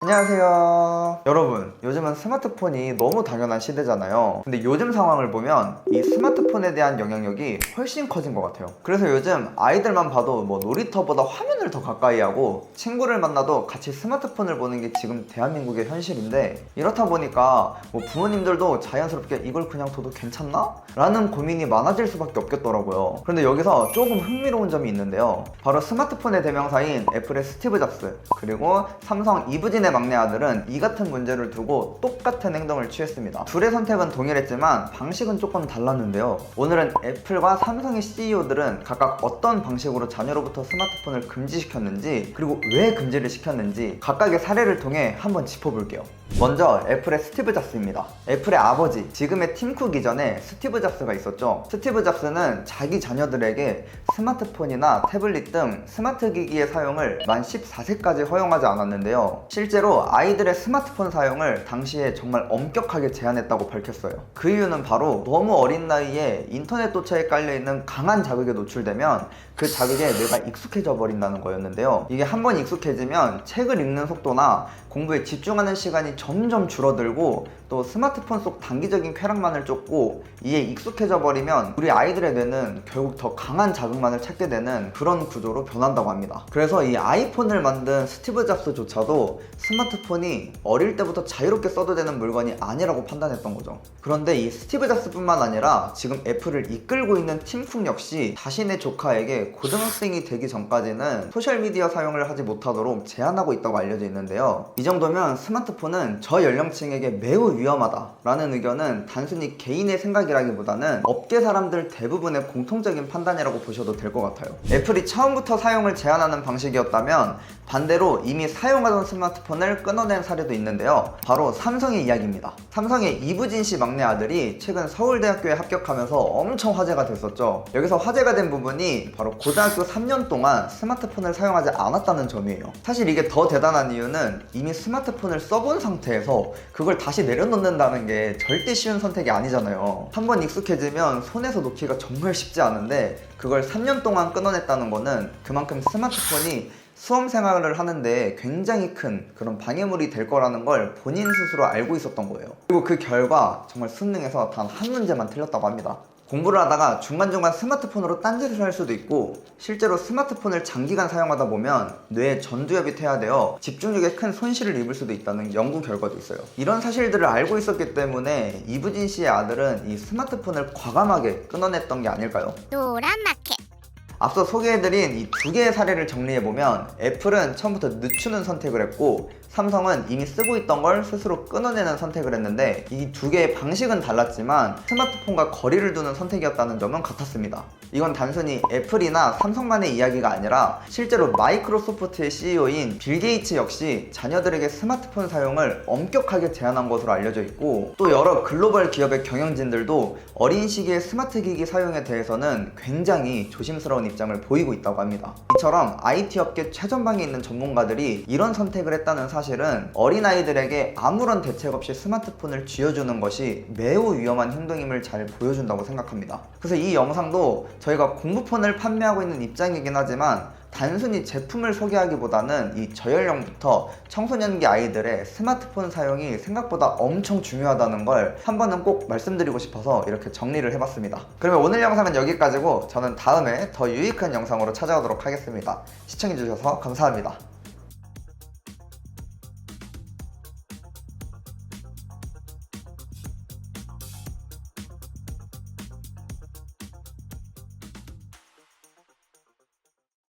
안녕하세요. 여러분, 요즘은 스마트폰이 너무 당연한 시대잖아요. 근데 요즘 상황을 보면 이 스마트폰에 대한 영향력이 훨씬 커진 것 같아요. 그래서 요즘 아이들만 봐도 놀이터보다 화면을 더 가까이 하고 친구를 만나도 같이 스마트폰을 보는 게 지금 대한민국의 현실인데, 이렇다 보니까 부모님들도 자연스럽게 이걸 그냥 둬도 괜찮나? 라는 고민이 많아질 수밖에 없겠더라고요. 그런데 여기서 조금 흥미로운 점이 있는데요. 바로 스마트폰의 대명사인 애플의 스티브 잡스, 그리고 삼성 이부진의 막내 아들은 이 같은 문제를 두고 똑같은 행동을 취했습니다. 둘의 선택은 동일했지만 방식은 조금 달랐는데요. 오늘은 애플과 삼성의 CEO들은 각각 어떤 방식으로 자녀로부터 스마트폰을 금지시켰는지, 그리고 왜 금지를 시켰는지 각각의 사례를 통해 한번 짚어볼게요. 먼저 애플의 스티브 잡스입니다. 애플의 아버지, 지금의 팀 쿡 이전에 스티브 잡스가 있었죠. 스티브 잡스는 자기 자녀들에게 스마트폰이나 태블릿 등 스마트 기기의 사용을 만 14세까지 허용하지 않았는데요. 실제로 아이들의 스마트폰 사용을 당시에 정말 엄격하게 제한했다고 밝혔어요. 그 이유는 바로 너무 어린 나이에 인터넷 도처에 깔려있는 강한 자극에 노출되면 그 자극에 뇌가 익숙해져 버린다는 거였는데요. 이게 한번 익숙해지면 책을 읽는 속도나 공부에 집중하는 시간이 점점 줄어들고, 또 스마트폰 속 단기적인 쾌락만을 쫓고 이에 익숙해져 버리면 우리 아이들의 뇌는 결국 더 강한 자극만을 찾게 되는 그런 구조로 변한다고 합니다. 그래서 이 아이폰을 만든 스티브 잡스조차도 스마트폰이 어릴 때부터 자유롭게 써도 되는 물건이 아니라고 판단했던 거죠. 그런데 이 스티브 잡스뿐만 아니라 지금 애플을 이끌고 있는 팀 쿡 역시 자신의 조카에게 고등학생이 되기 전까지는 소셜미디어 사용을 하지 못하도록 제한하고 있다고 알려져 있는데요. 이 정도면 스마트폰은 저 연령층에게 매우 위험하다라는 의견은 단순히 개인의 생각이라기보다는 업계 사람들 대부분의 공통적인 판단이라고 보셔도 될 것 같아요. 애플이 처음부터 사용을 제한하는 방식이었다면 반대로 이미 사용하던 스마트폰을 끊어낸 사례도 있는데요. 바로 삼성의 이야기입니다. 삼성의 이부진 씨 막내 아들이 최근 서울대학교에 합격하면서 엄청 화제가 됐었죠. 여기서 화제가 된 부분이 바로 고등학교 3년 동안 스마트폰을 사용하지 않았다는 점이에요. 사실 이게 더 대단한 이유는 이미 스마트폰을 써본 상태에서 그걸 다시 내려놓는다는 게 절대 쉬운 선택이 아니잖아요. 한번 익숙해지면 손에서 놓기가 정말 쉽지 않은데 그걸 3년 동안 끊어냈다는 거는 그만큼 스마트폰이 수험 생활을 하는데 굉장히 큰 그런 방해물이 될 거라는 걸 본인 스스로 알고 있었던 거예요. 그리고 그 결과 정말 수능에서 단 한 문제만 틀렸다고 합니다. 공부를 하다가 중간중간 스마트폰으로 딴짓을 할 수도 있고, 실제로 스마트폰을 장기간 사용하다 보면 뇌에 전두엽이 퇴화되어 집중력에 큰 손실을 입을 수도 있다는 연구 결과도 있어요. 이런 사실들을 알고 있었기 때문에 이부진 씨의 아들은 이 스마트폰을 과감하게 끊어냈던 게 아닐까요? 노란 마켓. 앞서 소개해드린 이 두 개의 사례를 정리해보면 애플은 처음부터 늦추는 선택을 했고, 삼성은 이미 쓰고 있던 걸 스스로 끊어내는 선택을 했는데 이 두 개의 방식은 달랐지만 스마트폰과 거리를 두는 선택이었다는 점은 같았습니다. 이건 단순히 애플이나 삼성만의 이야기가 아니라 실제로 마이크로소프트의 CEO인 빌 게이츠 역시 자녀들에게 스마트폰 사용을 엄격하게 제한한 것으로 알려져 있고, 또 여러 글로벌 기업의 경영진들도 어린 시기의 스마트 기기 사용에 대해서는 굉장히 조심스러운 입장을 보이고 있다고 합니다. 이처럼 IT 업계 최전방에 있는 전문가들이 이런 선택을 했다는 사실은 어린아이들에게 아무런 대책 없이 스마트폰을 쥐어주는 것이 매우 위험한 행동임을 잘 보여준다고 생각합니다. 그래서 이 영상도 저희가 공부폰을 판매하고 있는 입장이긴 하지만 단순히 제품을 소개하기보다는 이 저연령부터 청소년기 아이들의 스마트폰 사용이 생각보다 엄청 중요하다는 걸 한 번은 꼭 말씀드리고 싶어서 이렇게 정리를 해봤습니다. 그러면 오늘 영상은 여기까지고 저는 다음에 더 유익한 영상으로 찾아오도록 하겠습니다. 시청해주셔서 감사합니다.